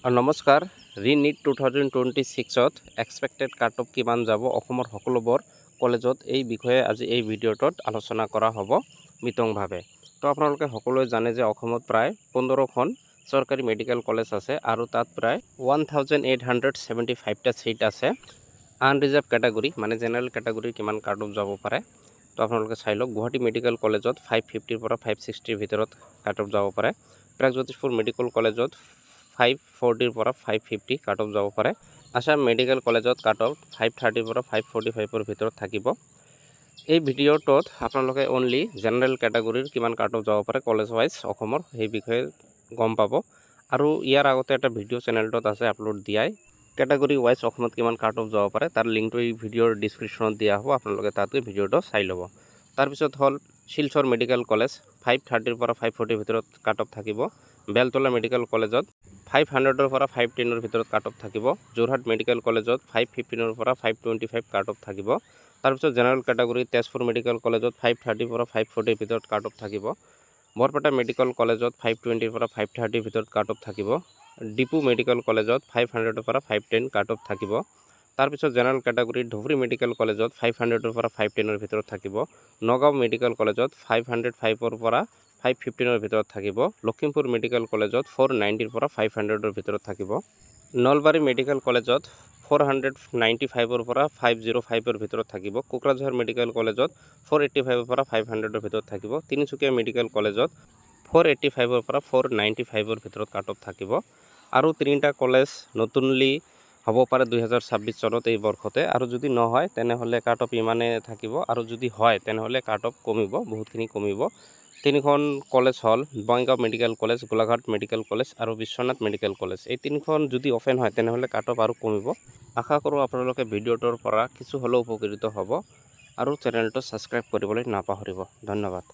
নমস্কাৰ। ৰি-নিট 2026ত expected cut off কিমান যাব অসমৰ সকলোবোৰ কলেজত, এই বিষয়ে আজি এই ভিডিঅ'টোত আলোচনা কৰা হ'ব বিতংভাৱে। তো আপোনালোকে সকলোৱে জানে যে অসমত প্ৰায় 15খন চৰকাৰী মেডিকেল কলেজ আছে আৰু তাত প্ৰায় 1875টা ছিট আছে। আনৰিজাৰ্ভ কেটাগৰী মানে জেনেৰেল কেটাগৰীৰ কিমান কাট অফ যাব পাৰে তো আপোনালোকে চাই লওক। গুৱাহাটী মেডিকেল কলেজত 550ৰ পৰা 560ৰ ভিতৰত কাট অফ যাব পাৰে। প্ৰাগজ্যোতিষপুৰ মেডিকেল কলেজত 540ৰ পৰা 550 কাট অফ যাব পাৰে। আসাম মেডিকেল কলেজত কাট অফ 530ৰ পৰা 545ৰ ভিতৰত থাকিব। এই ভিডিঅ'টোত আপোনালোকে অনলি জেনেৰেল কেটাগৰীৰ কিমান কাট অফ যাব পাৰে কলেজ ৱাইজ অসমৰ সেই বিষয়ে গম পাব। আৰু ইয়াৰ আগতে এটা ভিডিঅ' চেনেলটোত আছে আপলোড দিয়াই, কেটাগৰী ৱাইজ অসমত কিমান কাট অফ যাব পাৰে তাৰ লিংকটো এই ভিডিঅ'ৰ ডিছক্ৰিপশ্যনত দিয়া হ'ব, আপোনালোকে তাতে ভিডিঅ'টো চাই ল'ব। তাৰপিছত হ'ল শিলচৰ মেডিকেল কলেজ 530ৰ পৰা 540ৰ ভিতৰত কাট অফ থাকিব। বেলতলা মেডিকেল কলেজত 500ৰ পৰা 510ৰ ভিতৰত কাট অফ থাকিব। যোৰহাট মেডিকেল কলেজত 515ৰ পৰা 525 কাট অফ থাকিব। তাৰপিছত জেনেৰেল কেটাগৰী তেজপুৰ মেডিকেল কলেজত 530ৰ পৰা 540ৰ ভিতৰত কাট অফ থাকিব। বৰপেটা মেডিকেল কলেজত 520ৰ পৰা 530ৰ ভিতৰত কাট অফ থাকিব। ডিপু মেডিকেল কলেজত 500ৰ পৰা 510 কাট অফ থাকিব। তাৰপিছত জেনেৰেল কেটাগৰী ধুবুৰী মেডিকেল কলেজত 500ৰ পৰা 510ৰ ভিতৰত থাকিব। নগাঁও মেডিকেল কলেজত 505ৰ পৰা 515ৰ ভিতৰত থাকিব। লখিমপুৰ মেডিকেল কলেজত 490ৰ পৰা 500ৰ ভিতৰত থাকিব। নলবাৰী মেডিকেল কলেজত 495ৰ পৰা 505ৰ ভিতৰত থাকিব। কোকৰাঝাৰ মেডিকেল কলেজত 485ৰ পৰা 500ৰ ভিতৰত থাকিব। তিনিচুকীয়া মেডিকেল কলেজত 485ৰ পৰা 495ৰ ভিতৰত কাট অফ থাকিব। আৰু তিনিটা কলেজ নতুনলি হ'ব পাৰে 2026 চনত এই বৰ্ষতে, আৰু যদি নহয় তেনেহ'লে কাট অফ ইমানে থাকিব, আৰু যদি হয় তেনেহ'লে কাট অফ কমিব, বহুতখিনি কমিব। তিনিখন কলেজ হ'ল Bongaigaon medical college, Golaghat medical college আৰু বিশ্বনাথ মেডিকেল কলেজ। এই তিনিখন যদি অ'পেন হয় তেনেহ'লে কাট অফ আৰু কমিব। আশা কৰোঁ আপোনালোকে ভিডিঅ'টোৰ পৰা কিছু হ'লেও উপকৃত হ'ব, আৰু চেনেলটো ছাবস্ক্ৰাইব কৰিবলৈ নাপাহৰিব। ধন্যবাদ।